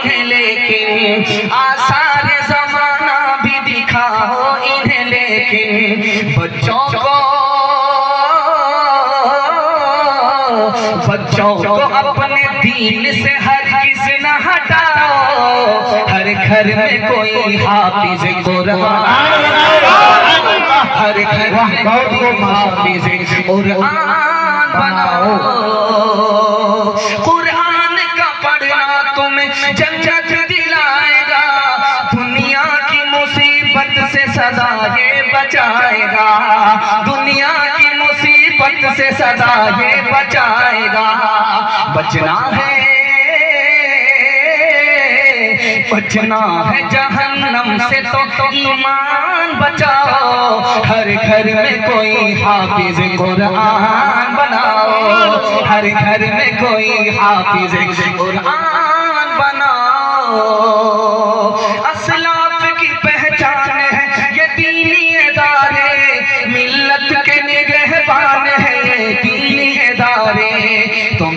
इन्हें, लेकिन आसार जमाना भी दिखाओ इन्हें, लेकिन बच्चों को अपने दीन से हरगिज़ न हटाओ। हर घर में कोई हाफिज़ कुरान, हर घर में कोई हाफिज़ कुरान बनाओ। कुरान का पढ़ना तुम्हें जन्नत दिलाएगा, दुनिया की मुसीबत से सदा ये बचाएगा, दुनिया की मुसीबत से सदा ये बचाएगा। बचना है जहन्नम से तो ईमान बचाओ। हर घर में कोई हाफिज़ कुरान बनाओ, हर घर में कोई हाफिज़ कुरान बनाओ। अस्लाफ की पहचान है ये दीनी इदारे, मिल्लत के निगहबान है ये दीनी इदारे। तुम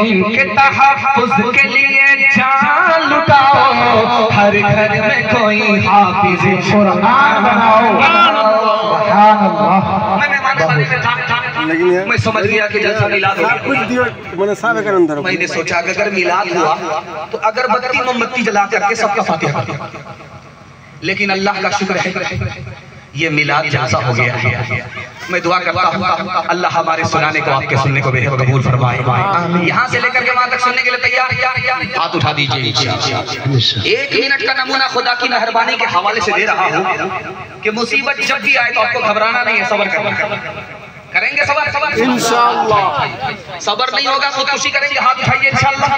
इनके तहफ़्फ़ुज़ के लिए जान लुटाओ। हर घर में कोई हाफिज़ कुरान बनाओ। मैं समझ गया कि जैसा मिलाद हो, मैंने सोचा कि अगर मिलाद हुआ तो अगरबत्ती मोमबत्ती जला करके सबका फातिहा कर दिया, लेकिन अल्लाह का शुक्र है ये मिलाद जैसा हो गया है। मैं दुआ करता हूँ अल्लाह हमारे सुनाने को आपके सुनने को बेहद कबूल फरमाए। यहाँ से लेकर के वहाँ तक सुनने के लिए तैयार? हाथ उठा दीजिए। 1 मिनट का नमूना खुदा की मेहरबानी के हवाले से दे रहा हूँ कि मुसीबत जब भी आए तो आपको घबराना नहीं है, सब्र करना। करेंगे सबर इंशाअल्लाह। सबर नहीं होगा खुदकुशी करेंगे, हाथ उठाइए इंशाअल्लाह।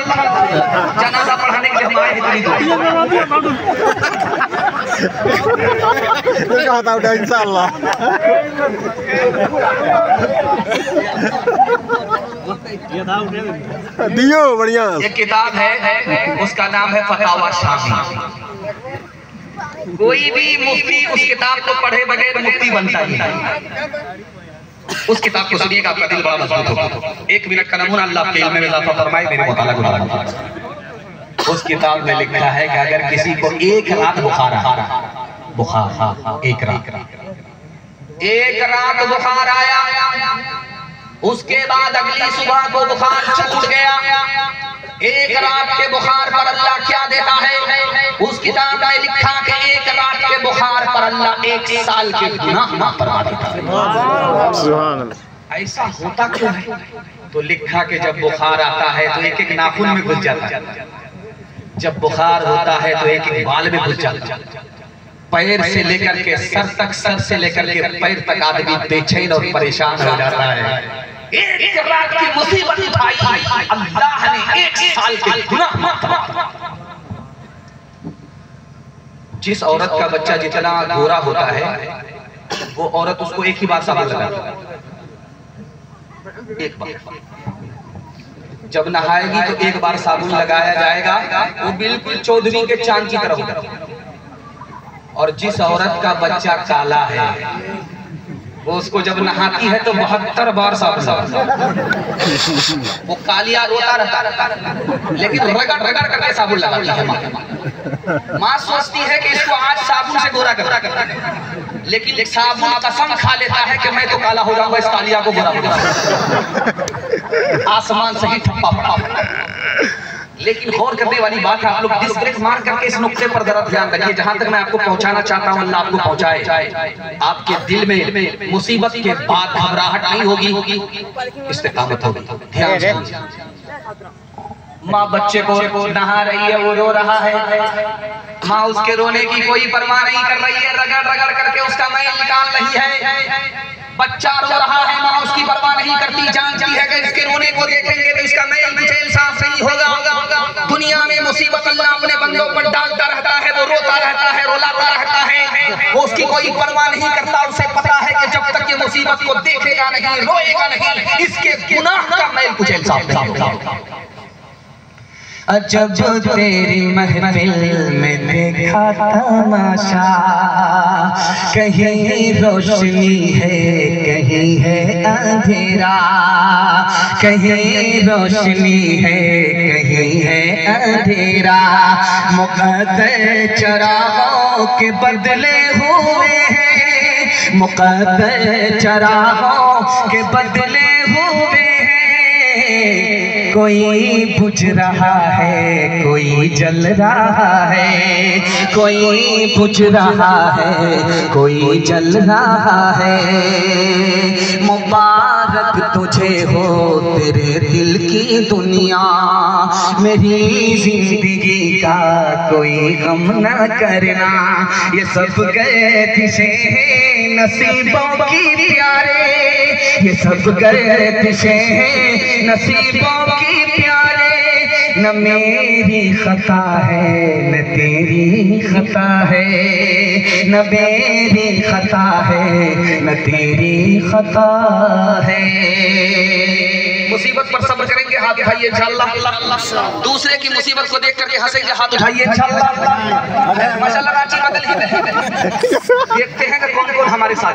जनाजा पढ़ाने के लिए हम आए हैं, इंशाअल्लाह। दियो बढ़िया। एक किताब है उसका नाम है फतावा शामी। कोई भी मुफ्ती उस किताब को पढ़े बगैर मुफ्ती बनता ही नहीं। उस किताब को सुनिएगा, आपका दिल बड़ा मजबूत होगा। 1 मिनट का नमूना अल्लाह आपके इल्म में इजाफा फरमाए, मेरे मुताला गुनाह। उस किताब में लिखा है कि अगर किसी को 1 रात बुखार एक रात बुखार आया, उसके बाद अगली सुबह को बुखार छूट गया, 1 रात के बुखार पर अल्लाह क्या देता है? उस किताब में लिखा कि 1 रात के बुखार पर अल्लाह 1 साल के गुनाह माफ फरमा देता है। ऐसा होता क्यों है? तो लिखा कि जब बुखार आता है तो 1-1 नाखून में घुस जाता है, जब बुखार होता है तो 1-1 बाल में घुस जाता है, पैर से लेकर के सर तक, सर से लेकर के पैर तक आदमी बेचैन और परेशान हो जाता है। 1 रात की मुसीबत उठाई, अल्लाह ने 1 साल के गुनाह माफ फरमा। जिस औरत का बच्चा जितना गोरा होता है वो औरत उसको एक ही बार साबुन लगाती है, एक बार। जब नहाएगी तो 1 बार साबुन लगाया जाएगा, वो बिल्कुल चौधरी के चांद की तरह होगा। और जिस औरत का बच्चा काला है वो उसको जब नहाती है तो 72 बार साबुन, वो कालिया रोता रहता लेकिन रगड़ रगड़ करके साबुन लगाती है। माँ सोचती है कि इसको आज साबुन से गोरा कर, लेकिन साबुन कसम खा लेता है कि मैं तो काला हो जाऊंगा, इस कालिया को गोरा हो। आसमान से ही ठप्पा पड़ा। लेकिन गौर करने वाली बात है, आप लोग डिस्ब्रेक मार करके इस नुक्ते पर जरा ध्यान रखिए। जहां तक मैं आपको पहुंचाना चाहता हूं अल्लाह आपको पहुंचाए। आपके दिल में मुसीबत के बाद घबराहट नहीं होगी, इस्तिकामत होगी। ध्यान से माँ बच्चे को नहा रही है, वो रो रहा है, माँ उसके रोने की कोई परवाह नहीं कर रही है, रगड़ रगड़ करके उसका मैल निकाल रही है। बच्चा रो रहा है, माँ उसकी परवाह नहीं करती, जानती है कि इसके रोने को देखेंगे तो इसका मैल कुचैल साफ नहीं होगा। दुनिया में मुसीबत अल्लाह अपने बंदों पर डालता रहता है, वो रोता रहता है, रुलाता रहता है, वो उसकी कोई परवाह नहीं करता। उसे पता है कि जब तक ये मुसीबत को देखेगा नहीं, रोएगा नहीं, इसके गुनाह का मैल कुचैल साफ नहीं होगा। अजब तेरी महफिल में देखा तमाशा, कहीं रोशनी है कहीं है अंधेरा, कहीं रोशनी है कहीं है अंधेरा। मुक़द्दर चरागों के बदले हुए हैं, मुक़द्दर चरागों के बदले हुए हैं। कोई बुझ रहा है कोई जल रहा है, कोई बुझ रहा है कोई जल रहा है। मुबारक तुझे हो तेरे दिल की दुनिया, मेरी जिंदगी का कोई गम न करना। ये सब गर्दिशे हैं नसीबों की प्यारे, ये सब गर्दिशे हैं नसीबों की प्यारे। न मेरी खता है न तेरी खता है, न मेरी खता है न तेरी खता है। मुसीबत पर सब्र करेंगे हाथ उठाइए इंशाअल्लाह। दूसरे की मुसीबत को देख करके हंसेंगे हाथ उठाइए इंशाअल्लाह। माशाअल्लाह रांची बदल ही देखते हैं कि कौन कौन हमारे साथ।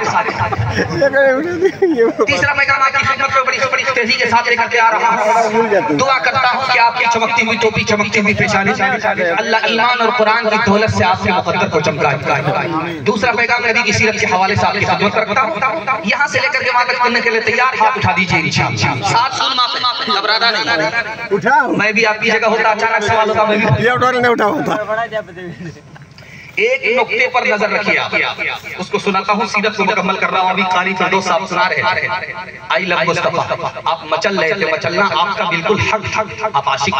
तीसरा पैगाम आपकी खिदमत में बड़ी तेजी के साथ लेकर के आ रहा हूँ। दुआ करता हूँ कि आपकी चमकती हुई टोपी चमकती हुई पेशानी अल्लाह ईमान और कुरान की दौलत से आपके मुकद्दर को चमकाए। दूसरा पैगाम नबी की सीरत के हवाले से आपकी खिदमत रखता हूँ। यहाँ से लेकर के वहाँ तक करने के लिए तैयार, हाथ उठा दीजिए इंशाअल्लाह। साथ घबराना नहीं, उठा मैं भी आपकी जगह होता अचानक सवाल होता मैं भी उठा होता। एक नुक्ते पर नजर रखिए आप, उसको सुनाता हूँ, सीरत को मुकम्मल कर रहा हूँ। अभी कारी फिरदौस साहब सुना रहे हैं आई लव मुस्तफा, आप मचल रहे थे, मचलना आपका बिल्कुल हक, आप आशिक।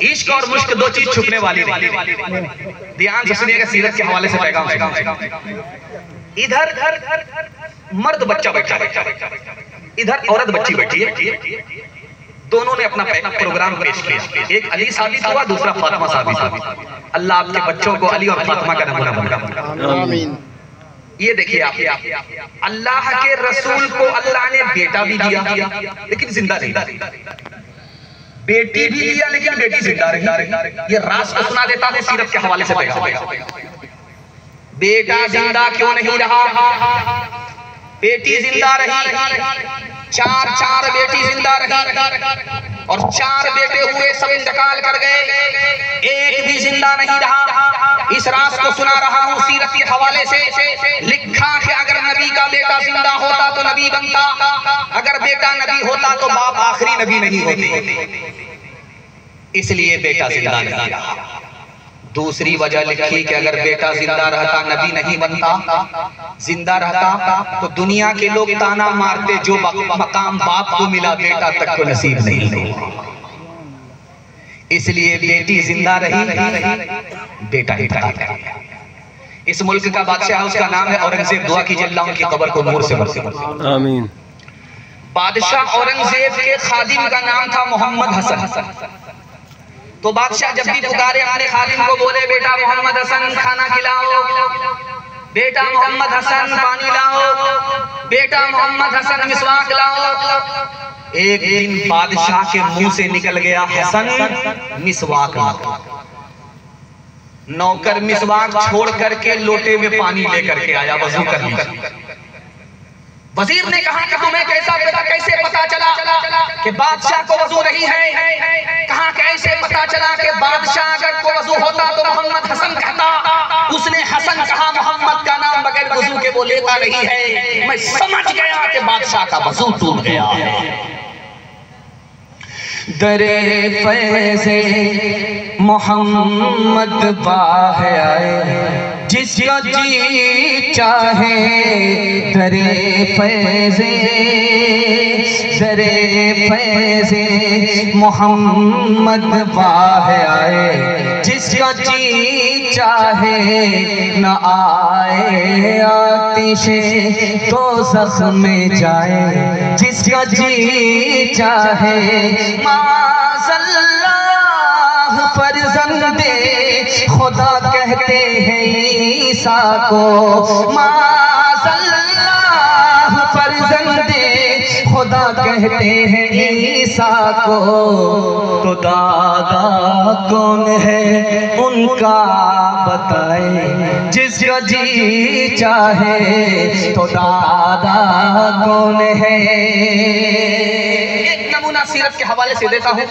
इश्क और मुश्क दो चीज छुपने वाली नहीं। ध्यान से सुनिएगा सीरत के हवाले से पैगाम। इधर मर्द बच्चा बैठा, इधर औरत बच्ची बैठी है। दोनों ने अपना प्रोग्राम पेश किया। एक अली साबित हुआ, दूसरा फातिमा साबित। अल्लाह आपके बच्चों को अली और फातिमा का नमूना बना। आमीन। ये देखिए आप, अल्लाह के रसूल को अल्लाह ने बेटा भी दिया लेकिन जिंदा नहीं, बेटी भी दिया लेकिन बेटी जिंदा रही। ये राज को सुना देता है सीरत के हवाले से पैगाम। बेटा जिंदा क्यों नहीं रहा? बेटी जिंदा रही, चार बेटी जिंदा रही और 4 बेटे हुए, सब इंतकाल कर गए, एक भी जिंदा नहीं रहा। इस राज को सुना रहा हूँ सीरत के हवाले से। लिखा है अगर नबी का बेटा जिंदा होता तो नबी बनता, अगर बेटा नबी होता तो बाप आखिरी नबी नहीं होते, इसलिए बेटा जिंदा नहीं रहा। दूसरी वजह लिखी कि अगर बेटा जिंदा रहता नबी नहीं बनता, जिंदा रहता तो दुनिया के लोग ताना मारते जो मकाम बाप को मिला बेटा तक को नसीब नहीं। इसलिए बेटी जिंदा रही, बेटा इंतकाल कर गया। इस मुल्क का बादशाह उसका नाम है औरंगजेब। दुआ कीजिए अल्लाह उनकी कब्र को नूर से भर। आमीन। बादशाह औरंगजेब के खादिम का नाम था मोहम्मद हसन। तो बादशाह जब भी पुकारे अपने खादिम को, बोले बेटा मोहम्मद हसन खाना खिलाओ, बेटा मोहम्मद हसन पानी लाओ, बेटा मोहम्मद हसन मिसवाक लाओ। एक दिन बादशाह के मुंह से निकल गया हसन मिसवाक लाओ। नौकर मिसवाक छोड़ करके लोटे में पानी लेकर के आया वजू करने। वजीर ने कहा कि तुम्हें कैसे पता चला कि बादशाह को वजू नहीं है? कहा कैसे पता चला कि बादशाह अगर को वजू होता तो मोहम्मद हसन कहता? उसने हसन कहा मोहम्मद का नाम बगैर वजू के वो लेता नहीं है। मैं समझ गया कि बादशाह का वजू टूट गया है। दरे फैज़े मोहम्मद बाह आए, जिसका जी चाहे दरे फैज़े, दरे फैज़े मोहम्मद बाह आए, जिसका जी चाहे न आए आतिशे दोज़ख में जाए, जिसका जी चाहे माज़अल्लाह फर्ज़ंदे खुदा कहते हैं ईसा को, माज़अल्लाह फर्ज़ंदे खुदा कहते हैं ईसा को। तो दादा कौन है उनका बताए, जिसका जी चाहे तो दादा कौन है। एक नमूना सीरत के हवाले से देता हूँ,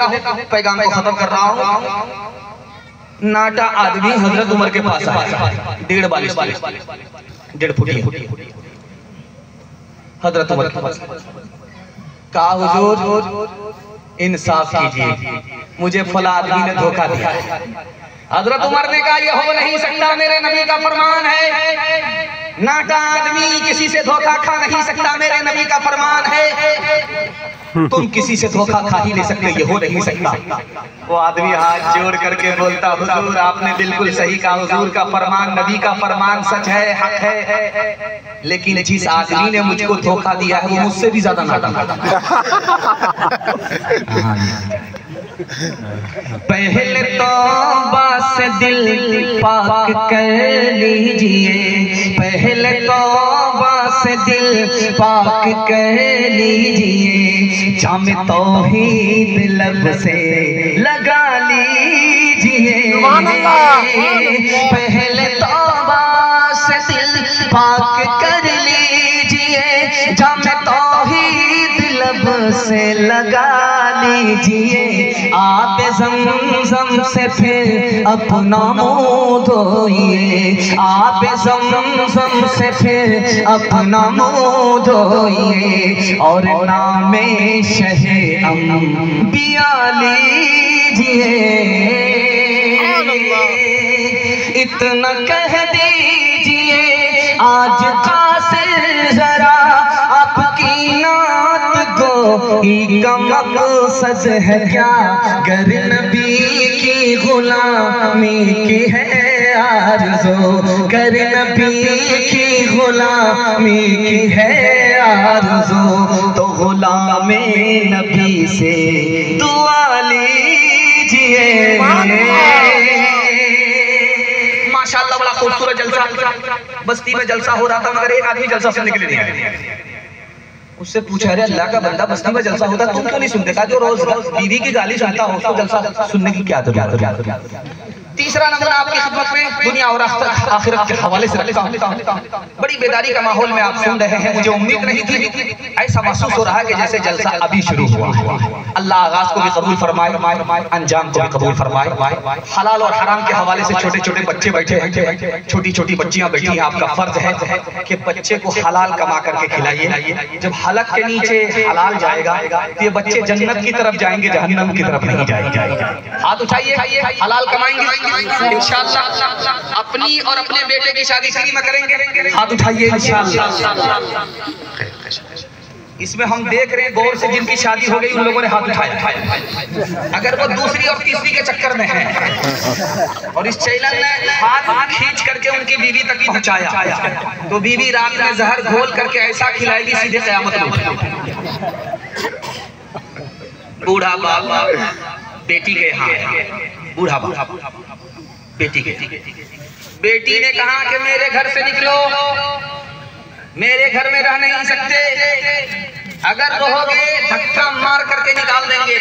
पैगाम को खत्म कर रहा हूँ। नाटा आदमी हजरत उमर के पास आया, 1.42 फुट हजरत उमर के पास कहा, हुजूर इंसाफ कीजिए, मुझे फला आदमी ने धोखा दिया। हजरत उमर ने कहा, यह हो नहीं सकता, मेरे नबी का फरमान है, नाटा आदमी किसी से धोखा खा नहीं सकता, मेरे नबी का फरमान है। तुम किसी से धोखा खा ही नहीं सकते, ये हो नहीं सकता। वो आदमी हाथ जोड़ करके बोलता, हुजूर आपने बिल्कुल सही कहा, हुजूर का फरमान, नबी का फरमान सच है, हक है, लेकिन जिस आदमी ने मुझको धोखा दिया है वो मुझसे भी ज्यादा नाटा। पहले तौबा से दिल पाक कर लीजिए, पहले तौबा से दिल पाक कर लीजिए, जाम तौहीद लब से लगा लीजिए। पहले तौबा से दिल पाक कर लीजिए, जाम तौहीद लब से लगा लीजिए। आप ज़मज़म से फिर अपना मुँह धोइए, आप ज़मज़म से फिर अपना मुँह धोइए, और नामे शहे अंबिया लीजिए। इतना कह दीजिए आज कासिर जरा, आपकी नात गोई का मकसद है क्या, गर नबी की गुलामी की है आरज़ू, गर नबी की गुलामी की है आरज़ू, तो गुलामे नबी से दुआ लीजिए। माशाअल्लाह बड़ा खूबसूरत जलसा, बस्ती में जलसा हो रहा था, मगर एक आदमी जलसा सुनने के लिए नहीं आया। उससे पूछा, अरे अल्लाह का बंदा, बस्ती में जलसा होता तुम क्यों नहीं सुनते? का जो रोज बीवी की गाली सुनता हो तो जलसा सुनने की क्या जरूरत। तीसरा नंबर आपकी खिदमत में दुनिया और आखिरत के हवाले से रखता हूं। बड़ी बेदारी का माहौल में आप सुन रहे हैं, मुझे उम्मीद नहीं थी, ऐसा महसूस हो रहा है कि जैसे जलसा अभी शुरू हुआ है। अल्लाह आगाज को भी कबूल फरमाए, अंजाम को भी कबूल फरमाए। हलाल और हराम के हवाले से छोटे छोटे बच्चे बैठे हैं, छोटी छोटी बच्चियां बैठी हैं, आपका फर्ज है कि बच्चे को हलाल कमा करके खिलाइए। जब हलक के नीचे हलाल जाएगा तो ये बच्चे जन्नत की तरफ जाएंगे, जहन्नम की तरफ नहीं जाएंगे। हाथ उठाइए, हलाल कमाएंगे इंशाअल्लाह, अपनी और अपने बेटे की शादी फ्री में करेंगे। हाथ उठाइए इंशाअल्लाह। इसमें हम देख रहे हैं गौर से, जिनकी शादी हो गई उन लोगों ने हाथ उठाया। अगर वो दूसरी और तीसरी के चक्कर में है और इस चैनल ने हाथ खींच करके उनकी बीवी तक पहुंचाया, तो बीवी रात में जहर घोल करके ऐसा खिलाएगी सीधे क़यामत में। बूढ़ा बाप बेटी के यहाँ, बूढ़ा बाप बेटी के, बेटी ने कहा कि मेरे घर से निकलो, मेरे घर में रह नहीं सकते, अगर रहोगे धक्का मार करके निकाल देंगे।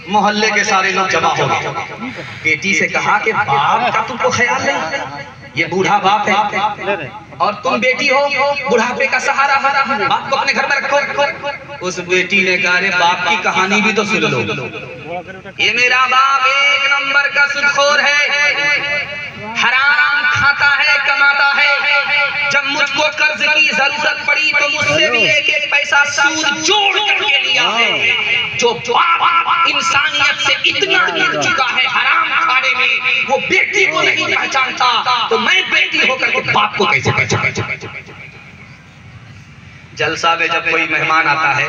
मोहल्ले के सारे लोग जमा हो गए। बेटी से कहा कि बाप का तुमको ख्याल नहीं, ये बूढ़ा बाप है और तुम बेटी हो, बुढ़ापे का सहारा, बाप को अपने घर में रखो। उस बेटी ने कहा, अरे बाप की कहानी भी तो सुन लो, ये मेरा बाप एक नंबर का सुदखोर है, हराम खाता है, कमाता है। जब मुझको कर्ज की जरूरत पड़ी तो मुझसे भी एक एक पैसा सूद जोड़ करके लिया है। जो बाप इंसानियत से इतना गिर चुका है हराम खाने में, वो बेटी को नहीं पहचानता, तो मैं बेटी होकर के बाप को कैसे पहचानूं? जलसा में जब कोई मेहमान आता है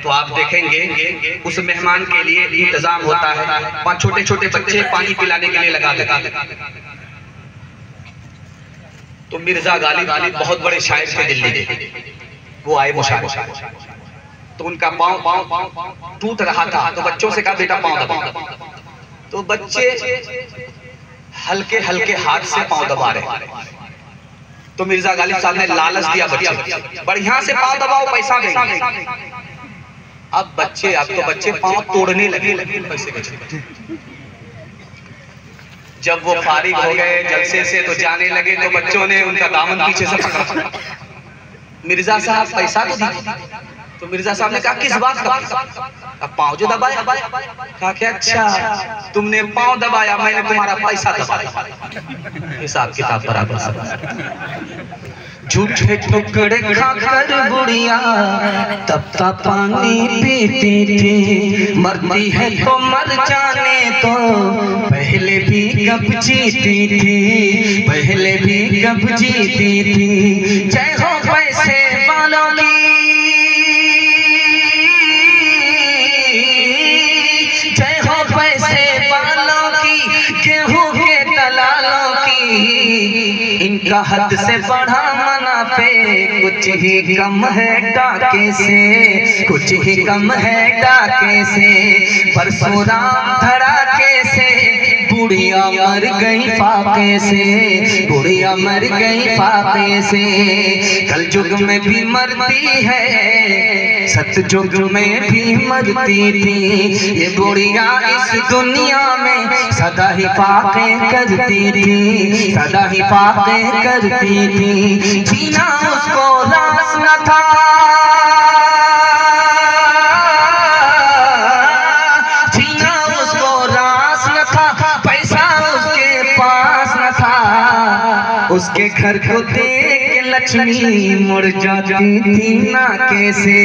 तो आप देखेंगे उस मेहमान के लिए इंतजाम होता है। वहाँ छोटे छोटे बच्चे पानी पिलाने के लिए लगा देते। तो मिर्जा गालिब बहुत बड़े शायर थे दिल्ली के, वो आए मुशाहिर, तो उनका पाँव टूट रहा था, तो बच्चों से कहा बेटा पाँव दबाओ। तो बच्चे हल्के हल्के हाथ से पाँव दबा रहे। तो मिर्जा गालिब साहब ने लालच दिया, बच्चे बढ़िया से पाँव दबाओ पैसा देंगे। अब तो बच्चे पांव तोड़ने लगे पैसे के। जब वो फारिग हो गए जलसे से तो जाने लगे तो बच्चों ने उनका दामन पीछे से पकड़ा। मिर्जा साहब पैसा तो दिया। तो मिर्जा साहब ने कहा किस बात का? अब पाँव जो दबाया। कहा कि अच्छा तुमने पाँव दबाया, मैंने तुम्हारा पैसा दबाया। हिसाब किताब बराबर सब। झूठे टुकड़े खाकर बुढ़िया तब तक पानी पीती थी, मरती है तो मर जाने तो पहले भी कब जीती थी, पहले भी कब जीती थी। जय हो पैसे वालों की, जय हो पैसे वालों की, गेहूं के दलालों की। इनका हद से बढ़ा मुनाफे, कुछ ही कम है डाके से, कुछ ही कम है डाके से। परशुराम धड़ाके से बुढ़िया मर गई फाके से, बुढ़िया मर गई फाके से। कल युग में भी मरती है, सतयुग में भी मरती थी। ये बुढ़िया इस दुनिया में सदा ही फाके करती थी, सदा ही फाके करती थी। जीना उसको रास न था, जीना उसको रास न था, पैसा उसके पास न था। उसके घर को देख लक्ष्मी मुड़ जाती थी ना कैसे,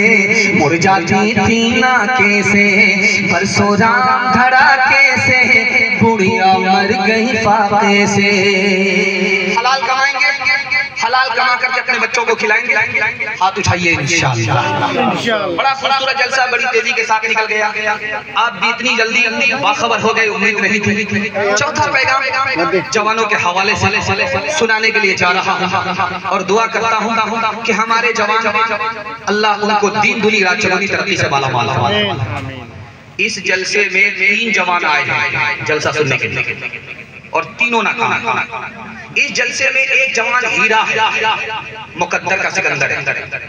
मुड़ जाती थी ना कैसे। परशुराम धड़ाके से बुढ़िया मर गई फाके से। हलाल कमाएंगे, हलाल कमा करके अपने बच्चों को खिलाएंगे। हाथ उठाइए इंशाअल्लाह। बड़ा खूबसूरत जलसा बड़ी तेजी के साथ निकल गया। आप भी इतनी जल्दी बाखबर हो गए, उम्मीद नहीं थी। चौथा पैगाम जवानों के हवाले से सुनाने के लिए जा रहा हूँ और दुआ करता हूँ कि हमारे जवान अल्लाह उनको दीन दुनी रात चौगुनी तरक्की से मालामाल फरमाए। इस जलसे में 3 जवान आए हैं जलसा सुनने के लिए और तीनों नाकाम। इस जलसे में एक जवान हीरा है, मुकद्दर का सिकंदर है।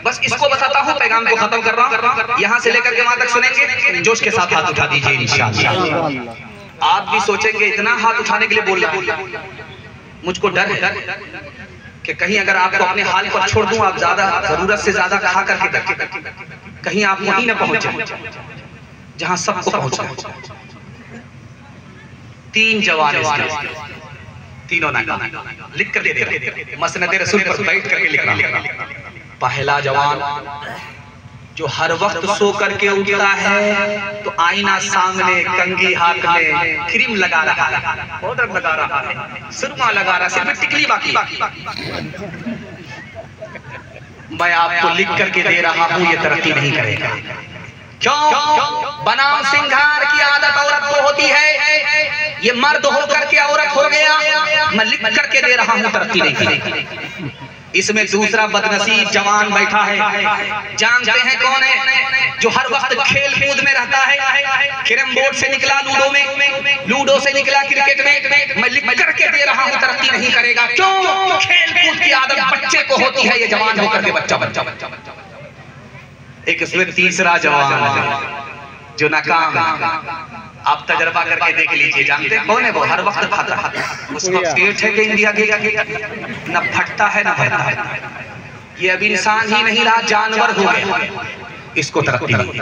बस इसको बताता हूँ, पैगाम को खत्म कर रहा हूँ। यहाँ से लेकर के वहां तक सुनेंगे, जोश के साथ हाथ उठा दीजिए इंशाअल्लाह। आप भी सोचेंगे इतना हाथ उठाने के लिए बोल रहा, मुझको डर है कि कहीं अगर आपको अपने हाल पर छोड़ दूं, आप ज्यादा जरूरत से ज्यादा खा करके कहीं आप वहीं न पहुंचे जहां सबको पहुंचना। 3 जवान तीनों नाकाम, लिख कर दे रहे, मसनद रसूल पर बैठ करके लिख रहा। पहला जवान जो हर वक्त सो करके उठता है तो आईना सामने, कंघी हाथ में, क्रीम लगा रहा है, पाउडर लगा रहा है, सुरमा लगा रहा है, सिर्फ टिकली बाकी। मैं आपको लिख करके दे रहा हूं, ये तरक्की नहीं करेगा। क्यों? बनाम सिंगार की आदत औरत को होती है, ये मर्द होकर के औरत हो गया। मैं लिख करके दे रहा हूं, तरक्की नहीं करेगी। इसमें दूसरा बदनसीब जवान बैठा है, जानते हैं कौन है? जो हर वक्त खेल कूद में रहता है। कैरम बोर्ड से निकला लूडो में, लूडो से निकला क्रिकेट में। मैं लिख करके दे रहा हूँ, तरक्की नहीं करेगा। क्यों? खेल कूद की आदत बच्चे को होती है, ये जवान होकर के बच्चा। एक इसमें तीसरा जवान जो नाकाम है, आप तजर्बा करके देख लीजिए, जानते कौन है वो? हर वक्त खाता है, उसको पेट है कि इंडिया के न फटता है न भरता है। ये अब इंसान ही नहीं रहा, जानवर हो गया, इसको तरक्की नहीं।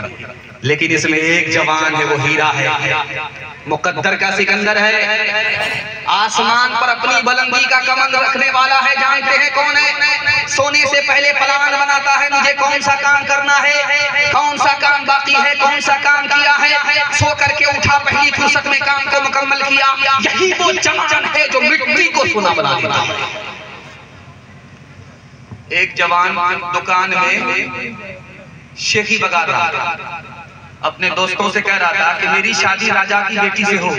लेकिन इसमें एक जवान है, वो हीरा है, मुकद्दर का सिकंदर है, आसमान पर अपनी बुलंदी का कमंड रखने वाला है। जानते हैं कौन है? सोने से पहले प्लान बनाता है, मुझे कौन सा काम करना है, कौन सा काम बाकी है, कौन सा काम किया है। सो करके उठा, पहली फुर्सत में काम को मुकम्मल किया। यही वो जवान है जो मिट्टी को सोना बना देता है। एक जवान दुकान में शेखी बगा रहा था, अपने दोस्तों से कह रहा था कि मेरी शादी राजा की बेटी से हो।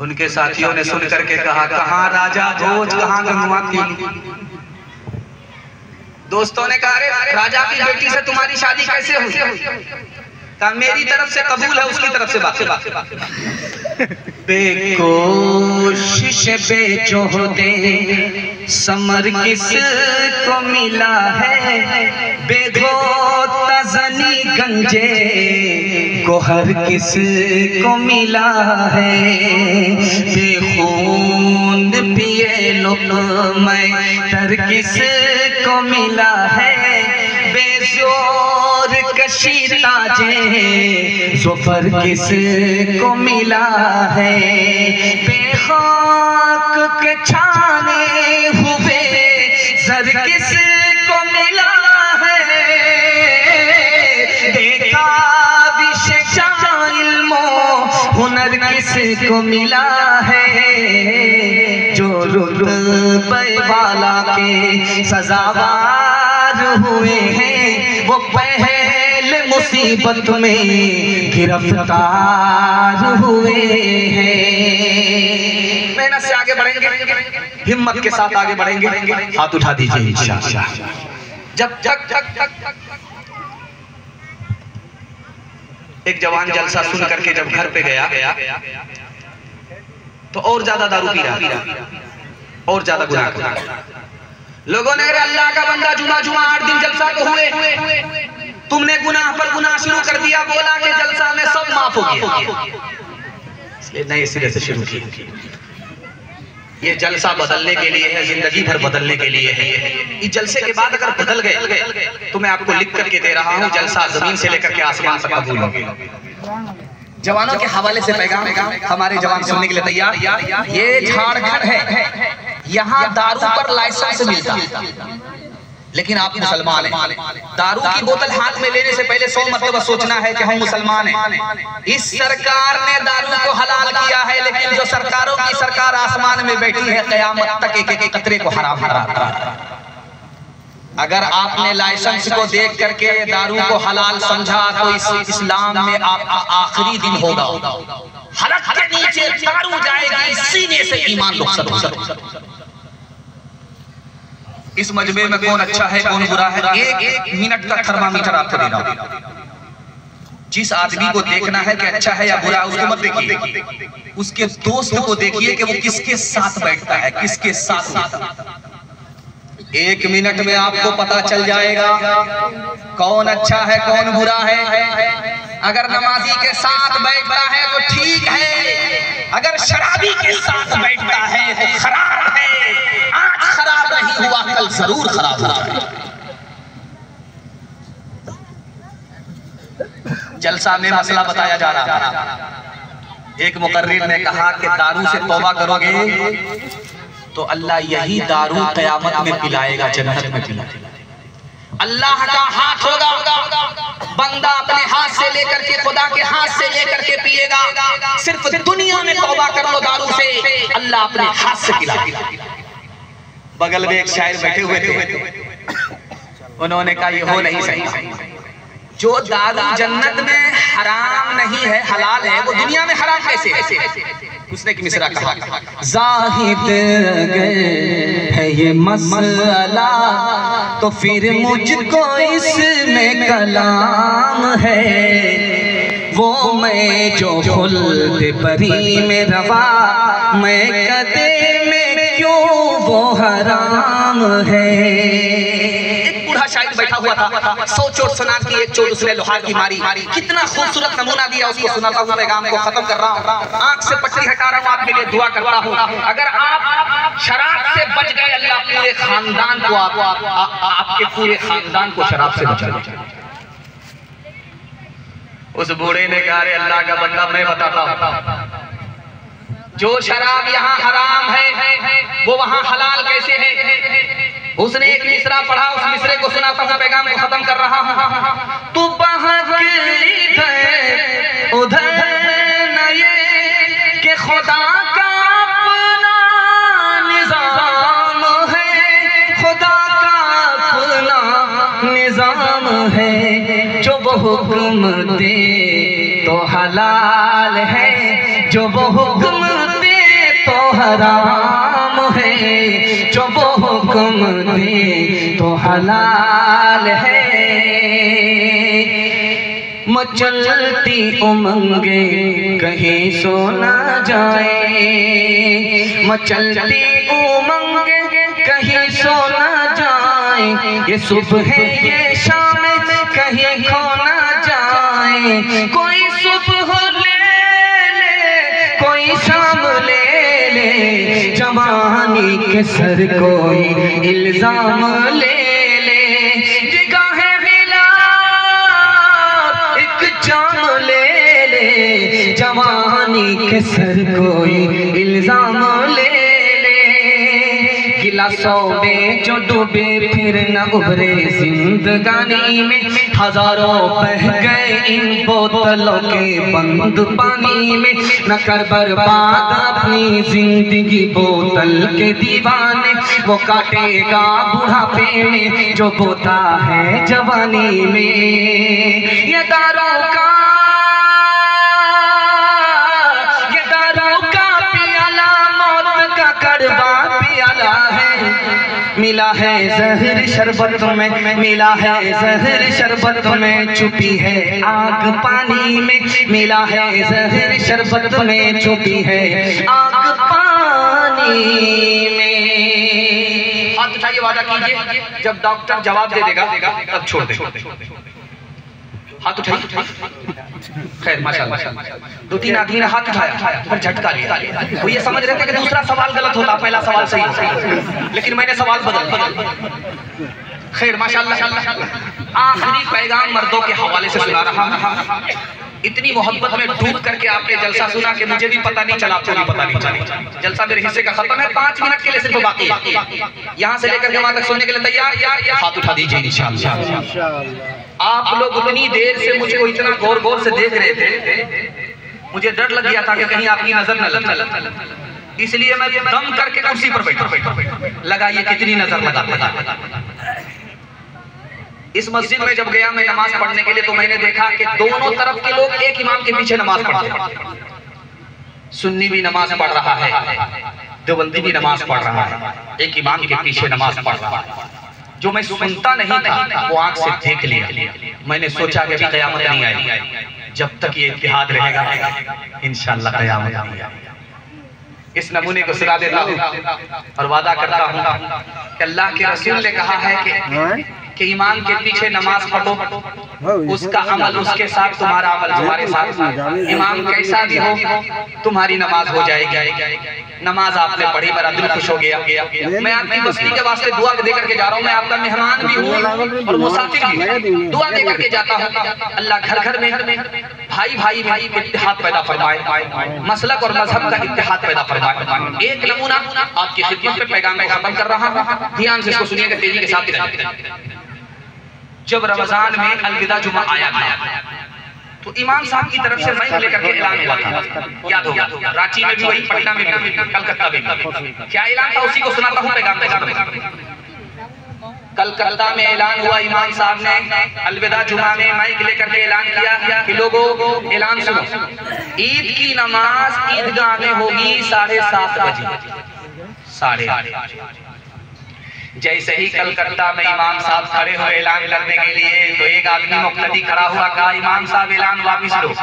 उनके साथियों ने सुन करके कहा, कहाँ राजा भोज, कहाँ गंगवा की। दोस्तों ने कहा, राजा की बेटी से तुम्हारी शादी कैसे हुई? कहा मेरी तरफ से कबूल है, उसकी तरफ से बात। बेकोशिश बेजोहदे समर किस को मिला है, बेगोता रज़नी गंजे को हर किस को मिला है, बेखून पिए लुक़्मे तर किस को मिला है, बेज़ोर कशी ताजे ज़ुफ़र किस को मिला है, बेखाक के छाने हुए ज़र किस को मिला है, बेकाबिश इल्मो हुनर किस को मिला है, जो रुतबे वाला के सज़ावार हुए हैं वो पहले मुसीबत में गिरफ्तार हुए हैं। मेहनत से आगे बढ़ेंगे, हिम्मत के साथ आगे बढ़ेंगे, हाथ उठा दीजिए इंशाअल्लाह। जब एक जवान जलसा सुन करके जब घर पे गया तो और ज्यादा दारू पी रहा और ज्यादा गुनाह कर रहा। लोगों ने, अरे अल्लाह का बंदा, जुमा 8 दिन जलसा को हुए, तुमने गुनाह पर गुनाह शुरू कर दिया, बोला कि जलसा में सब माफ हो गया, इसलिए नए सिरे से शुरू किया। ये जलसा बदलने के लिए है, जिंदगी भर बदलने के लिए है। इस जलसे के बाद अगर बदल गए तो मैं आपको लिख करके दे रहा हूँ, जलसा जमीन से लेकर के आसमान तक कबूल होगा। जवानों के हवाले से पैगाम हमारे जवान सुनने के लिए तैयार। ये झारखंड है, यहाँ दारू पर लाइसेंस मिलता है, लेकिन आप मुसलमान हैं। दारू की बोतल हाथ में लेने से पहले 100 मरतबा सोचना है कि हम मुसलमान हैं। इस सरकार ने दारू को हलाल किया है, लेकिन जो सरकारों की सरकार आसमान में बैठी है, क़यामत तक एक एक कतरे को हराम कराता है। अगर आपने लाइसेंस को देख करके दारू को हलाल समझा तो इस इस्लाम में आपका आखिरी दिन होगा। हलक के नीचे दारू जाएगी, सीने से ईमान रुखसत होगा। इस मजमे में कौन अच्छा है कौन बुरा है, एक मिनट का थर्मामीटर आपको देना होगा। जिस आदमी को देखना है कि अच्छा है या बुरा, उसको मत देखिए, उसके दोस्त को देखिए कि वो किसके साथ बैठता है, किसके साथ। 1 मिनट में आपको पता चल जाएगा कौन अच्छा है कौन बुरा है। अगर नमाजी के साथ बैठता है तो ठीक है, अगर शराबी के साथ बैठता है तो खराब है। आज खराब नहीं हुआ, कल जरूर खराब होगा। जलसा में मसला बताया जा रहा है। एक मुकर्रिर ने कहा कि दारू से तौबा करोगे तो अल्लाह यही दारू क़यामत में पिलाएगा, जन्नत में पिलाएगा। अल्लाह का हाथ होगा, बंदा अपने हाथ से लेकर के, खुदा के हाथ से लेकर के पिएगा। सिर्फ दुनिया में तौबा कर लो दारू से, अल्लाह अपने हाथ से पिलाएगा। बगल में एक शायर बैठे हुए थे, उन्होंने कहा ये हो नहीं सही। जो दारू जन्नत में हराम नहीं है, हलाल है, वो दुनिया में हराम कैसे? उसने की मिसरा कहा, जाहिद है ये मसला तो फिर मुझको इसमें कलाम है। वो मैं जो खुल्द बरी में रवा, मैं कदे में क्यों वो हराम है। एक बूढ़ा शायर बैठा हुआ था, 100 चोट सुना की, एक चोट उसने लोहार की मारी। कितना खूबसूरत नमूना दिया, उसको सुनाता हूँ, पैगाम को खत्म कर रहा हूँ। आंख से पट्टी हटा रहा हूँ, आपके लिए दुआ करता हूँ। अगर आप शराब से बच गए, अल्लाह पूरे खानदान को, आपके पूरे खानदान को शराब से बचा ले। उस बूढ़े ने कहा, अरे अल्लाह का बंदा, मैं बताता हूँ, जो शराब यहाँ हराम है वो वहाँ हलाल कैसे है। उसने एक मिसरा पढ़ा, उस मिसरे को सुनाता हूँ, पैगाम को खत्म कर रहा हूँ। तू उधर न ये कि खुदा का अपना निजाम है, खुदा का अपना निजाम है। जो वो हुक्म दे तो हलाल है, जो वो हुक्म दे तो हराम है। जो वो हुक्म दे तो हलाल है। मचलती उमंगे कहीं सो ना जाए, मचलती उमंगे कहीं सो ना जाए। ये सुबह ये शाम कहीं खो ना जाए, कोई सुबह ले कोई शाम ले ले, जवानी के सर कोई इल्जाम ले ले, निगाहें मिला एक जाम ले ले, जवानी के सर कोई इल्जाम ले ले, गिलासों में जो डूबे फिर न उभरे जिंदगानी में, हजारों बह गए इन बोतलों के बंद पानी में, न कर बर्बाद अपनी जिंदगी बोतल के दीवाने, वो काटेगा बुढ़ापे में जो बोता है जवानी में, ये दारू का पियाला मौत का कड़वा पियाला है, मिला है जहर शरबत में, मिला है जहर शरबत में, छुपी है आग पानी में, मिला है जहर शरबत में, छुपी है आग पानी में। हाथ उठाइए, वादा कीजिए जब डॉक्टर जवाब दे देगा तब छोड़ देगा। हाथ उठाइए। खैर माशाल्लाह, दो तीन आदमी ने हाथ उठाया पर झटका लिया। वो ये समझ रहे थे कि दूसरा सवाल गलत होता, पहला सवाल सही होता, लेकिन मैंने सवाल बदल। खैर माशाल्लाह, आखिरी पैगाम मर्दों के हवाले से सुना रहा। इतनी मोहब्बत में डूब करके आपने जलसा सुना कि मुझे भी पता नहीं चला, आपको भी पता नहीं चला। जलसा मेरे हिस्से का खत्म है, 5 मिनट के लिए सिर्फ बाकी है। यहाँ से लेकर के वहां तक सुनने के लिए तैयार? हाथ उठा दीजिए इंशाअल्लाह। आप लोग उतनी देर से मुझको इतना गौर गौर से देख रहे थे, मुझे डर लग गया था कि कहीं आपकी नजर न लगे, इसलिए मैं दम करके कुर्सी पर बैठा। लगाइए कितनी नजर लगा। इस मस्जिद में जब गया मैं नमाज पढ़ने के लिए, तो मैंने देखा कि दोनों तरफ के लोग एक इमाम के पीछे नमाज पढ़ते हैं। सुन्नी भी नमाज पढ़ रहा है, देवबंदी भी नमाज पढ़ रहा है, एक इमाम के पीछे नमाज पढ़ रहा है। जो मैं सुनता नहीं था वो आंख से देख लिया। मैंने सोचा कि क़यामत नहीं आएगी, जब तक ये इत्तेहाद रहेगा इंशाअल्लाह क़यामत नहीं आएगी। इस नमूने को सुना देता हूँ और वादा करता हूँ कि अल्लाह के रसूल ने कहा है कि इमाम के पीछे नमाज पढ़ो, उसका अमल उसके साथ, तुम्हारा अमल तुम्हारे साथ। इमाम कैसा भी हो तुम्हारी नमाज हो जाएगी। नमाज आपने पढ़ी, मेरा दिल खुश हो गया। मैं आपकी बस्ती के वास्ते दुआ दे करके जा रहा हूँ। मैं आपका मेहमान भी हूँ और मुसाफिर भी हूँ। दुआ दे करके जाता हूँ, अल्लाह घर घर में भाई भाई में इत्तेहाद पैदा फरमाए, मसलक और मजहब का इत्तेहाद पैदा फरमाए। एक नमूना आपकी खिदमत में पैगाम बंद कर रहा हूँ, ध्यान से इसको सुनिएगा, तेजी के साथ। जब रमजान में अलविदा जुमा आया था तो इमाम साहब की तरफ से माइक लेकर के ऐलान हुआ था, याद होगा, रांची में भी वही, पटना में भी, कलकत्ता में भी। क्या ऐलान था उसी को सुनाता हूँ पैगाम। कलकत्ता में ऐलान हुआ, इमाम साहब ने अलविदा जुमा में माइक लेकर के ऐलान किया कि लोगों ऐलान सुनो, ईद की नमाज ईदगाह में होगी 7:30 बजे, 8:30। जैसे ही कलकत्ता में इमाम साहब खड़े हुए ऐलान करने के लिए, तो एक आदमी मुक्तदी खड़ा हुआ, कहा इमाम साहब ऐलान वापिस लो,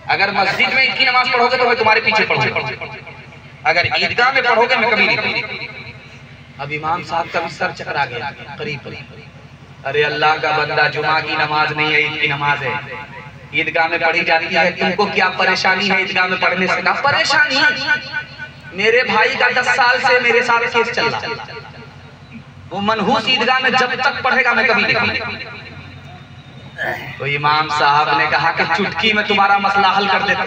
अगर मस्जिद में ईद की नमाज पढ़ोगे तो मैं तुम्हारे पीछे पढ़ूंगा, अगर ईदगाह में पढ़ोगे मैं कभी नहीं। अब इमाम साहब का भी सर चकरा गया करीब। अरे अल्लाह का बंदा, जुमा की नमाज नहीं है, ईद की नमाज है, ईदगाह में पढ़ी जाती है, तुमको क्या परेशानी है ईदगाह में पढ़ने से? ना परेशानी, मेरे भाई का 10 साल से मेरे साथ केस चल रहा, वो मनहूस ईदगाह में जब तक पढ़ेगा मैं कभी नहीं। तो इमाम साहब ने कहा कि चुटकी में तुम्हारा मसला हल कर देता,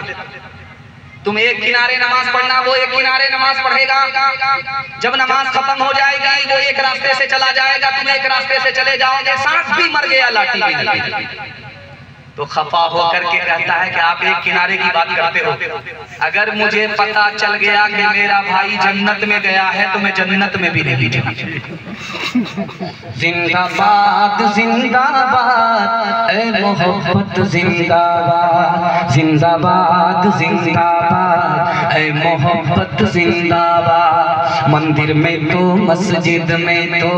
तुम एक किनारे नमाज पढ़ना, वो एक किनारे नमाज पढ़ेगा, जब नमाज खत्म हो जाएगी वो एक रास्ते से चला जाएगा, तुम एक रास्ते से चले जाओगे, सांप भी मर गया लाठी भी नहीं। तो खफा होकर के कहता है कि आप एक किनारे की बात करते हो, अगर मुझे पता चल गया कि मेरा भाई जन्नत में गया है तो मैं जन्नत में भी नहीं जाऊंगा। जिंदाबाद जिंदाबाद ऐ मोहब्बत, जिंदाबाद जिंदाबाद जिंदाबाद ऐ मोहब्बत, जिंदाबाद। मंदिर में तो मस्जिद में तो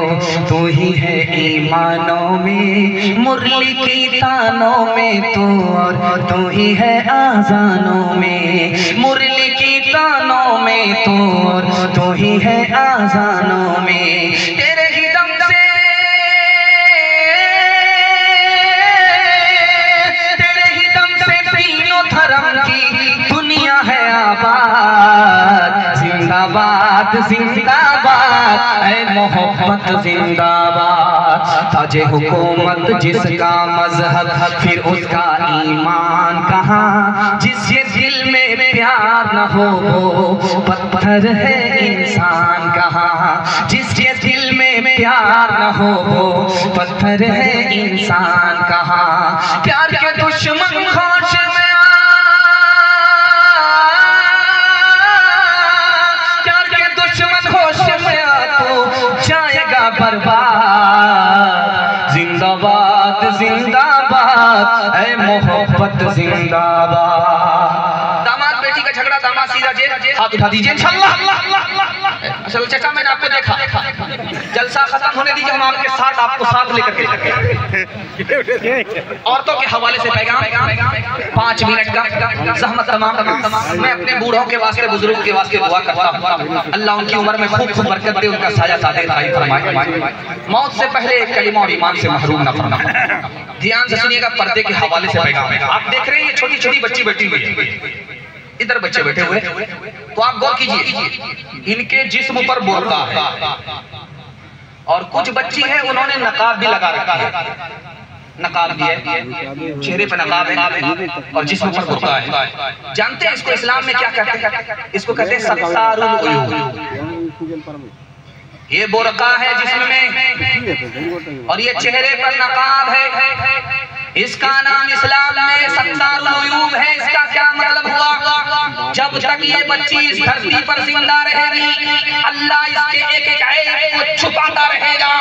तू ही है ईमानों में, मुरली की तानों में तो और तू ही है आजानों में, मुरली की तानों में तो और तू ही है आजानों में। तेरे ही दम से जिंदाबाद, ऐ मोहब्बत जिंदाबाद। ताजे हुकूमत जिसका मजहब फिर उसका ईमान कहाँ, जिसके दिल में प्यार न हो वो पत्थर है इंसान कहाँ, जिसके दिल में प्यार न हो वो पत्थर है इंसान कहाँ। प्यार के दुश्मन होश में जाएगा बर्बाद। जिंदाबाद जिंदाबाद, ऐ मोहब्बत जिंदाबाद। दामाद बेटी का झगड़ा, दामाद सीधा जेल, हाथ उठा दीजिए इंशाअल्लाह। असल चाचा मैंने आपको देखा, जलसा खत्म होने दीजिए, हम आपके साथ आपको साथ लेकर के औरतों के हवाले से पैगाम 5 मिनट का ज़हमत तमाम। मैं अपने बूढ़ों के वास्ते, बुजुर्गों के वास्ते दुआ करता हूँ, अल्लाह उनकी उम्र में खूब खूब बरकत दे, उनका साया सादे फरमाए, मौत से पहले एक कलिमा और ईमान से महरूम न फरमाए। ध्यान से सुनिएगा, पर्दे के हवाले से पैगाम। आप देख रहे हैं ये छोटी छोटी बच्ची बैठी हुई है, इधर बच्चे बैठे हुए, तो आप गौर कीजिए, इनके जिस्म पर बुर्का है और कुछ बच्ची है उन्होंने नकाब भी लगा रखा है, नकाब भी है, चेहरे पर नकाब है और जिस्म पर बुर्का है। जानते हैं इसको इस्लाम में क्या कहते हैं? इसको कहते हैं सत्तारुल उयूब। ये बुर्का है जिस्म में और ये चेहरे पर नकाब है, इसका नाम इस्लाम में सत्तारुल उयूब है। इसका क्या मतलब हुआ? जब तक ये बच्ची इस धरती पर जिंदा रहेगी, अल्लाह इसके एक एक ऐब को छुपाता रहेगा।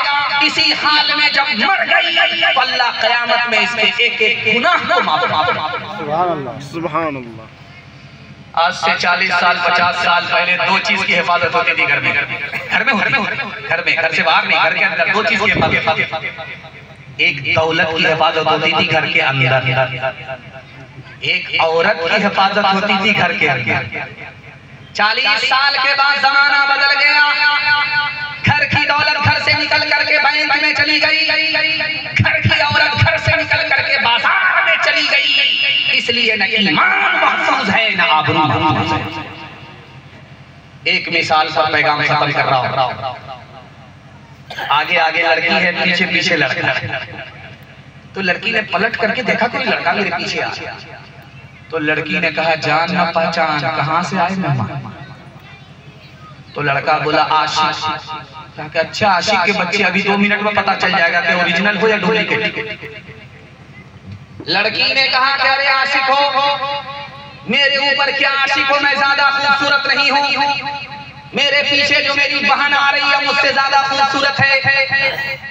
इसी हाल में जब मर गई तो अल्लाह क़यामत में इसके एक एक गुनाह को माफ करेगा। सुभान अल्लाह। आज से 40 साल 50 साल पहले 2 चीज की हिफाजत होती थी घर में, घर से बाहर नहीं, घर के अंदर 2 चीज की हिफाजत। एक दौलत की हिफाजत होती थी घर के अंदर, एक औरत की हिफाजत होती थी घर के अंदर। 40 साल के बाद जमाना बदल गया, घर की दौलत घर से निकल करके बैंक में चली गई, घर की औरत घर से निकल करके बाजार में चली गई। इसलिए न ईमान महफूज है न आबरू महफूज है। एक मिसाल पर पैगाम खत्म कर रहा हूं। आगे आगे लड़की है, पीछे पीछे लड़का है। तो लड़की ने पलट करके देखा कोई लड़का मेरे पीछे आ गया। तो लड़की ने कहा, जान न पहचान, कहां से आए मेहमान? तो लड़का बोला, आशिक। कहा, अच्छा आशिक के बच्चे, अभी 2 मिनट में पता चल जाएगा कि ओरिजिनल हो या डुप्लीकेट। लड़की ने कहा कि अरे आशिक हो, मेरे ऊपर क्या आशिक हो, मैं ज्यादा खूबसूरत नहीं हूँ, मेरे पीछे जो मेरी बहन आ रही है मुझसे ज्यादा खूबसूरत है।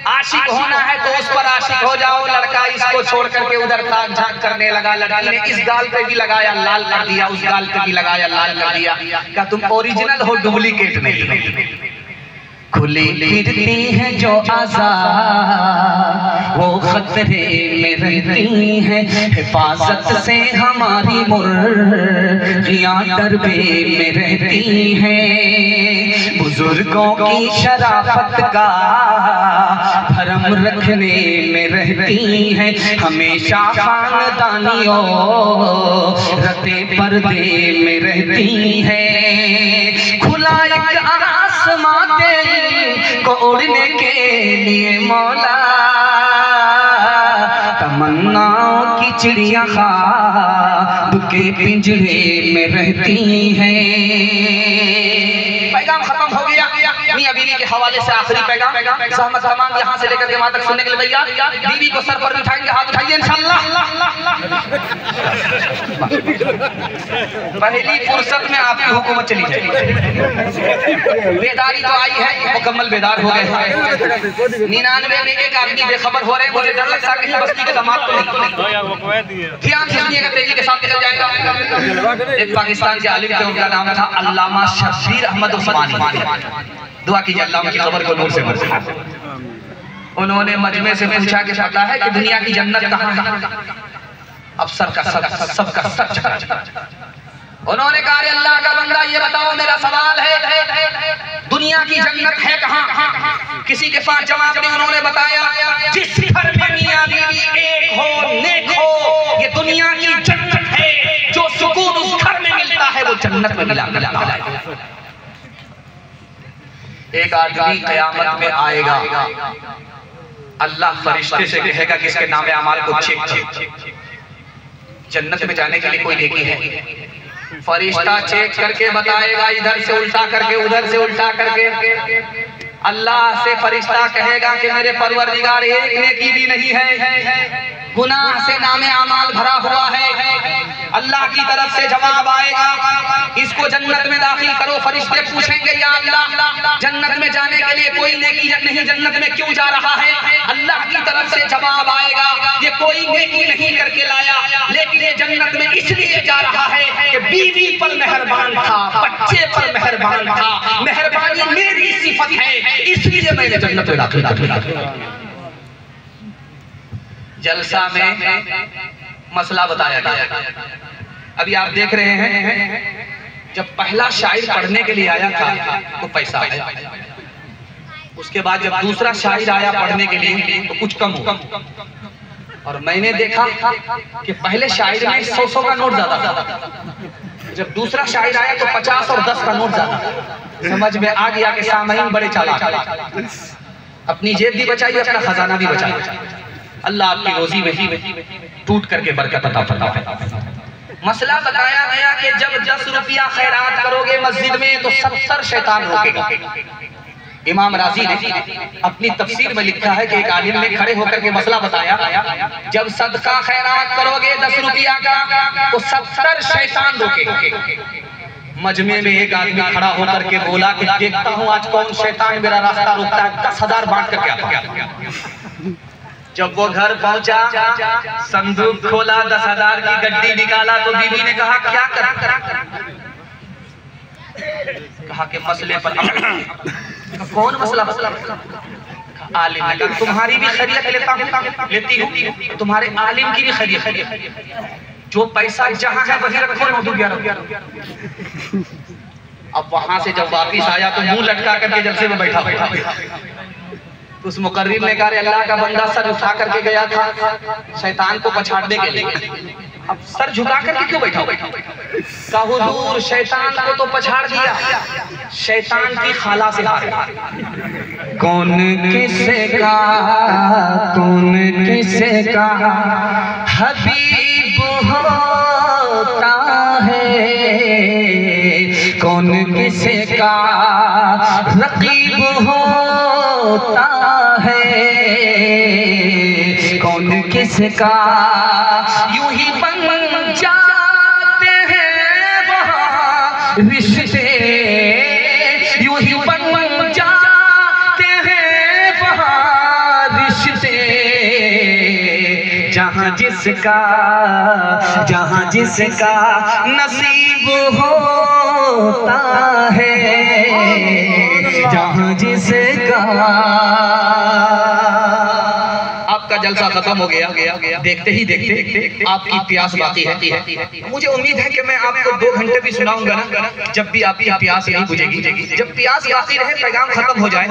आशिक होना है तो उस पर आशिक हो जाओ। लड़का इसको छोड़ करके उधर ताक झांक करने लगा। लड़की ने इस गाल पे भी लगाया, लाल कर दिया, उस गाल पे भी लगाया, लाल कर दिया। क्या तुम ओरिजिनल हो, डुप्लीकेट नहीं? खुली फिरती है जो आज़ाद वो खतरे में रहती है, हिफाजत से हमारी मुर्गियां डरबे में रहती हैं। बुजुर्गों की शराफत का भरम रखने में रहती हैं, हमेशा खानदानियों रते पर्दे में रहती हैं। खुला एक आसमां को उड़ने के लिए मौला, तमन्नाओं की चिड़िया ख्वाब के पिंजरे में रहती हैं। पैगाम खत्म हो गया। मियां बीवी के हवाले से आखिरी पैगाम, सहमत तमाम यहाँ से लेकर के वहां तक सुनने के लिए तैयार। बीवी को सर पर बिठाएंगे, हाथ उठाइए इंशाअल्लाह। पहली फुर्सत में आपकी हुकूमत चली जाएगी। बेदारी तो आई है, मुकम्मल बेदार हो गए। 99 में एक आदमी बेखबर हो रहे हैं। मुझे डर लगता है कि बस्ती के दामाद तो नहीं। ध्यान से सुनिएगा, तेजी के साथ निकल जाएगा। एक पाकिस्तान के आलिम थे, उनका नाम था अल्लामा शब्बीर अहमद उस्मानी। दुआ कीजिए अल्लाह उनकी कब्र को नूर से भर दे। उन्होंने मजमे से पूछा कि पता है कि दुनिया की जन्नत कहाँ है? अफसर का सबका सच। उन्होंने कहा, अल्लाह का बंदा ये बताओ, मेरा सवाल है, दुनिया की जन्नत है कहाँ? किसी के पास जवाब नहीं। उन्होंने बताया, जिस घर में मियां बीवी एक हो, नेक हो, ये दुनिया की जन्नत है। जो सुकून उस घर में मिलता है वो जन्नत में मिला। एक आदमी क़यामत में आएगा, अल्लाह फरिश्ते से कहेगा कि इसके नामे अमाल को चेक करो, जन्नत में जाने के लिए कोई नेकी है। फरिश्ता चेक करके बताएगा, इधर से उल्टा करके उधर से उल्टा करके। अल्लाह से फरिश्ता कहेगा कि मेरे परवरदिगार एक नेकी भी नहीं है, गुनाह से नामे अमाल भरा हुआ है। अल्लाह की तरफ से जवाब आएगा, इसको जन्नत में दाखिल करो। फरिश्ते पूछेंगे, या अल्लाह जन्नत में जाने के लिए कोई नेकी नहीं, जन्नत में क्यों जा रहा है? अल्लाह की तरफ से जवाब आएगा, ये कोई नेकी नहीं करके लाया, लेकिन ये जन्नत में इसलिए जा रहा है कि बीवी पर मेहरबान था, बच्चे पर मेहरबान था, मेहरबानी मेरी सिफत है, इसलिए मैंने जन्नत में दाखिल। जलसा में मसला बताया गया। अभी आप देख रहे हैं, जब पहला शायर पढ़ने के लिए आया था तो पैसा आया, उसके बाद जब दूसरा शायर आया पढ़ने के लिए तो कुछ कम हुआ। और मैंने देखा कि पहले शायर में 100 का नोट ज्यादा था, जब दूसरा शायर आया तो 50 और 10 का नोट ज्यादा। समझ में आ गया कि सामईन बड़े चालाक, अपनी जेब भी बचाई, अपना खजाना भी बचाई। अल्लाह आपकी रोजी में टूट करके बरकत अता फरमाए। मसला बताया गया कि जब 10 रुपया खैरात करोगे मस्जिद में तो 70 शैतान रोकेगा। इमाम राजी ने अपनी तफसीर में लिखा है कि एक आलिम ने खड़े होकर के मसला बताया, जब सदका खैरात करोगे 10 रुपया का तो 70 शैतान रोकेगा। मजमे में एक आदमी खड़ा होकर के बोला कि देखता हूँ आज कौन शैतान मेरा रास्ता रोकता है, 10,000 बांट करके आता। जब वो घर पहुंचा, संदूक खोला, 10,000 की गड्डी निकाला तो बीवी ने कहा क्या करा? कहा कि मसले पर कौन मसला? आलिम ने कहा तुम्हारी भी खैरियत लेती हूँ, तुम्हारे आलिम की भी खैरियत। जो पैसा जहाँ है वही रखो, न डूब। अब वहां से जब वापिस आया तो मुंह लटका करके जलसे में बैठा। उस मुकर्रिर ने कहा अल्लाह का बंदा सर उठा करके गया था शैतान को पछाड़ने के लिए, अब सर झुका करके क्यों बैठा? का हुजूर शैतान को तो पछाड़ दिया, शैतान की खाला से हारे। कौन किसे का हबीब होता है, कौन किसे का रकीब होता है, कौन किसका यूं ही बन जाते हैं वहाँ रिश्ते, यूं ही बन जाते हैं वहाँ रिश्ते। जहाँ जिसका नसीब होता है, जहाँ जिसका। आपका जलसा खत्म हो गया, देखते ही देखते आपकी प्यास बाकी है। मुझे उम्मीद है कि मैं आपको 2 घंटे भी सुनाऊंगा ना, जब भी आपकी प्यास नहीं बुझेगी। जब प्यास बाकी रहे, पैगाम खत्म हो जाए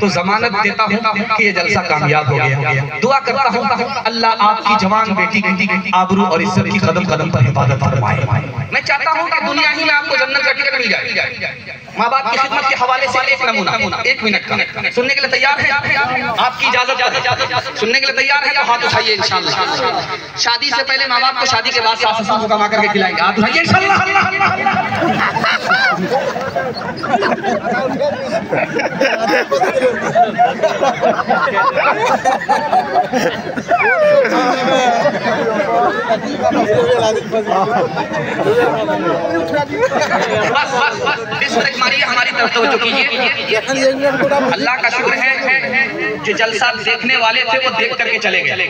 तो जमानत देता हूँ कि ये जलसा कामयाब हो गया। दुआ करता हूँ अल्लाह आपकी जवान बेटी की आबरू और इज्जत की कदम कदम पर हिफाजत फरमाए। मैं चाहता हूँ कि दुनिया ही में आपको जन्नत का टिकट मिल जाए। माँ बाप की खिदमत के हवाले से एक नमूना 1 मिनट का सुनने के लिए तैयार है? आपकी इजाजत सुनने के लिए तैयार है तो हाथ उठाइए इंशाअल्लाह। शादी से पहले माँ बाप को शादी के बाद सास ससुर को कमा करके खिलाएंगे, हाथ उठाइए इंशाअल्लाह। बस हमारी तरफ तवज्जो कीजिए। अल्लाह का शुक्र है जो जलसा देखने वाले थे वो देख करके चले गए,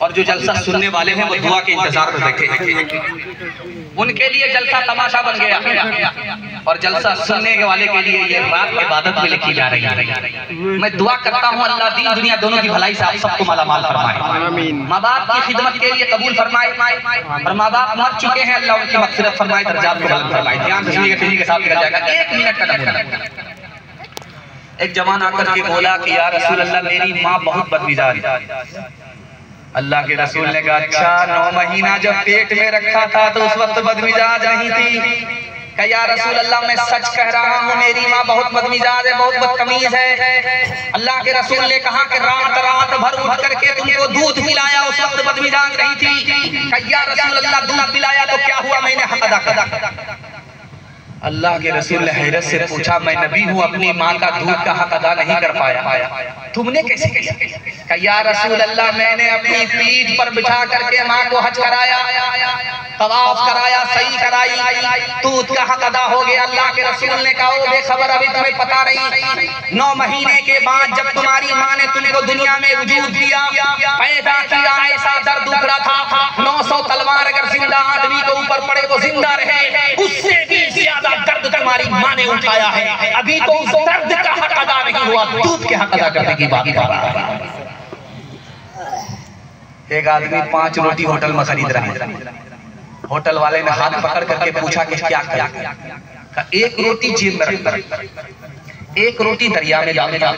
और जो जलसा सुनने वाले हैं वो दुआ के इंतजार में बैठे। उनके लिए जलसा तमाशा बन गया, और जलसा सुनने वाले के लिए ये रात इबादत में लिखी जा रही है। मैं दुआ करता हूँ अल्लाह दीन दुनिया दोनों की भलाई से आप सबको मालामाल फरमाए, माँ बाप की खिदमत के लिए कबूल फरमाए, और माँ बाप मर चुके हैं अल्लाह उनकी मग़फ़िरत फरमाए, दर्जात को बुलंद फरमाए। ध्यान के साथ निकल जाएगा। 1 मिनट का नमूना। एक जवान आकर के बोला कि या रसूल अल्लाह मेरी माँ बहुत बदमिजाज है। अल्लाह के रसूल ने कहा अच्छा 9 महीना जब पेट में रखा था तो उस वक्त बदमिजाज नहीं थी, या रसूल अल्लाह मैं सच कह रहा हूँ, मेरी माँ बहुत बदमिजाज है, बहुत बदतमीज है। अल्लाह के रसूल ने कहा कि रात रात भर उठ करके तुमको दूध पिलाया, उस वक्त बदमिजाज नहीं थी। या रसूल अल्लाह दूध पिलाया तो क्या हुआ, मैंने हक अदा किया। अल्लाह के रसूल ने हैरत से पूछा, मैं नबी हूँ, अपनी माँ का दूध का हक अदा नहीं कर पाया, तुमने कैसे किया? या रसूल अल्लाह मैंने अपनी पीठ पर बिठा करके माँ को हज कराया, तवाफ कराया, सही कराई, दूध का हक अदा हो गया। अल्लाह के रसूल ने कहा, ओ बेखबर, अभी तुम्हें पता नहीं, 9 महीने के बाद जब तुम्हारी माँ ने तुमको दुनिया में वजूद दिया, पैदा किया, ऐसा दर्द उखड़ा था, 900 तलवार अगर जिंदा आदमी के ऊपर पड़े वो जिंदा रहे, उससे भी ज्यादा दर्द तुम्हारी माँ ने उठाया है। अभी तो उस दर्द का हक अदा नहीं हुआ, दूध के हक अदा करने की बात कर रहा है। एक आदमी 5 रोटी होटल में खरीद रहा है। होटल वाले ने हाथ पकड़ करके पूछा कि क्या करें? एक रोटी जेब में रखता, एक रोटी दरिया में डालता,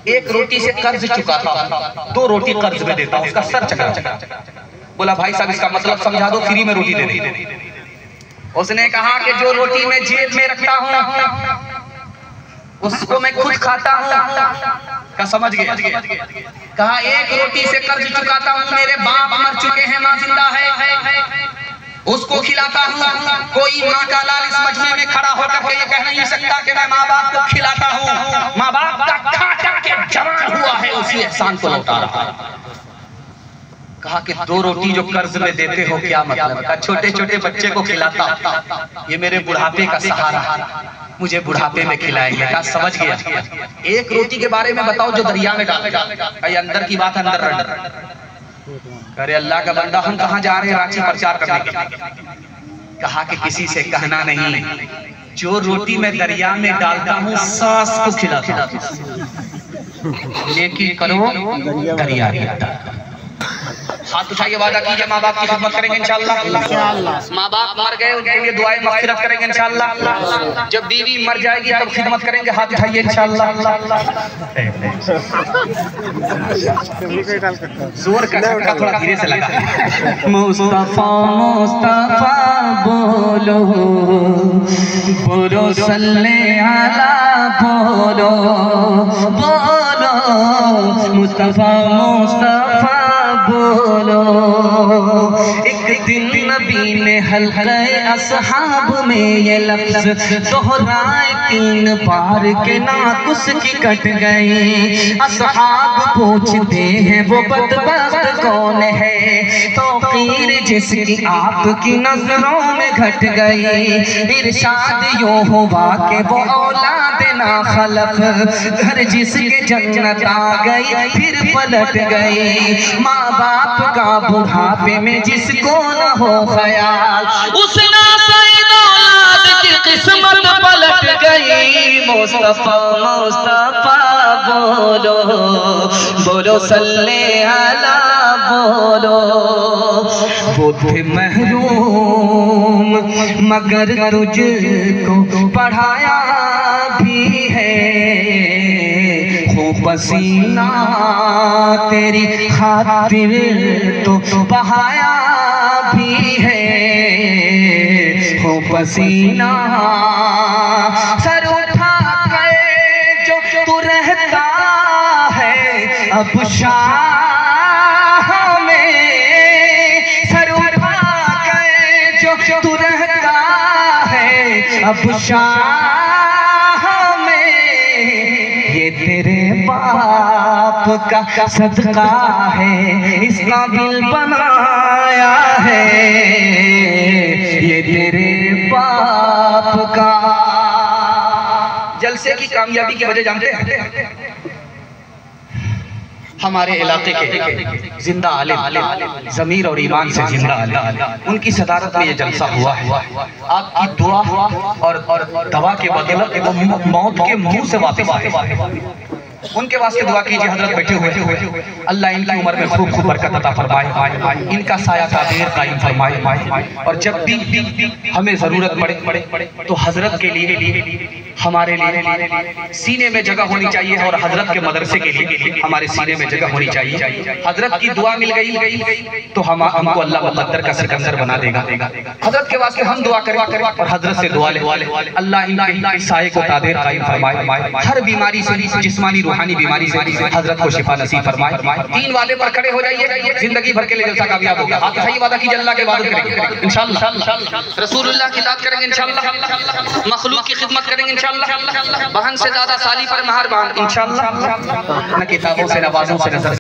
एक रोटी से कर्ज चुका था, 2 रोटी कर्ज में देता, उसका सर चकरा। बोला भाई साहब इसका मतलब समझा दो, फ्री में रोटी दे दी। उसने कहा कि जो रोटी मैं जेब में रखता हूँ उसको मैं खुद खाता हूँ। क्या समझ गए? कहा एक रोटी से कर्ज चुकाता हूँ, मेरे बाप मर चुके हैं, माँ जिंदा है, उसको खिलाता हूँ। कोई माँ का लाल इस मजमे में खड़ा होकर के ये कह नहीं सकता कि मैं माँ बाप को खिलाता हूँ। माँ बाप का खा के जवान हुआ है, उसी एहसान को लौटा रहा है। कहा कि 2 रोटी जो कर्ज में देते हो क्या मतलब? कहा छोटे छोटे बच्चे को खिलाता, ये मेरे बुढ़ापे का सहारा है, मुझे बुढ़ापे में खिलाएंगे। कहा समझ गया। एक रोटी के बारे में बताओ जो दरिया में डालेगा। कहा अंदर की बात अंदर रख। अरे अल्लाह का बंदा, हम कहाँ जा रहे हैं? रांची प्रचार करने के लिए। कहा कि किसी से कहना नहीं, जो रोटी मैं दरिया में डालता हूँ सास को खिलाता, लेकिन करो दरिया में। हाथ उठाइए, वादा कीजिए माँ बाप की खिदमत करेंगे इंशाअल्लाह। माँ बाप मर गए उनके लिए दुआएं मग़फ़िरत करेंगे इंशाअल्लाह। जब बीवी मर जाएगी तब खिदमत करेंगे, हाथ उठाइए इंशाअल्लाह। जोर का झटका थोड़ा धीरे से लगा। मुस्तफा मुस्तफा बोलो बोलो सल्ले अला बोलो बोलो मुस्तफा मुस्तफा बोलो। एक दिन नबी ने हल्क़े असहाब में ये लफ्ज़ दोहराए 3 बार के नाक़ुस की कट गई। असहाब पूछते हैं वो बदबख्त कौन है, तौक़ीर जिसकी आपकी नज़रों में घट गई। इरशाद यूँ हुआ कि वो औलाद ना खलफ, घर जिसके जन्नत आ गई फिर पलट गई। माँ बाप का बुढ़ापे में जिसको न हो ख्याल, उस नासैद औलाद की किस्मत पलट गई। मुस्तफा मुस्तफा बोलो बोलो सल्ले अला बोलो। वो थे महरूम मगर तुझको पढ़ाया भी है, पसीना तेरी खातिर तो बहाया भी है, हो पसीना सर उठा के जो तू रहता है अब शाह में, सर उठा के जो तू रहता है अब शाह में, ये तेरे बाप का सदका है, इस काबिल बनाया है, ये तेरे बाप का। जलसे की कामयाबी की वजह जानते हैं? हमारे इलाके के जिंदा आलिम, ज़मीर और ईमान से जिंदा आलिम, उनकी सदारत में ये जलसा हुआ है। आपकी दुआ और दवा के बदले वो मौत के मुंह से वापस आए। उनके वास्ते दुआ कीजिए, हजरत बैठे हुए, अल्लाह इनकी उम्र में खूब खूब बरकत अता फरमाए, इनका साया कादिर कायम फरमाए। और जब भी हमें जरूरत पड़े तो हजरत के लिए हमारे लिए सीने में जगह होनी चाहिए और हजरत के मदरसे के लिए हमारे सीने में जगह होनी चाहिए। हजरत की दुआ मिल गई तो हमको अल्लाह मुकद्दर का सिकंदर बना देगा। हजरत के वास्ते हम दुआ करें और हजरत से दुआ ले, अल्लाह इनके साये को तादेर कायम फरमाए, हर बीमारी से, जिस्मानी रूहानी बीमारी से हजरत को शिफा नसीब फरमाए। 3 वादे पर खड़े हो जाइए, जिंदगी भर के लिए जलसा कामयाब होगा। हाथ उठाइए, वादा कीजिए, अल्लाह के वादे करेंगे इंशाअल्लाह, रसूलुल्लाह की इताअत करेंगे इंशाअल्लाह, मखलूक की खिदमत करेंगे इंशाअल्लाह, बहन से ज्यादा साली पर मेहरबान इंशाअल्लाह, न किताबों से नवाजों से नजर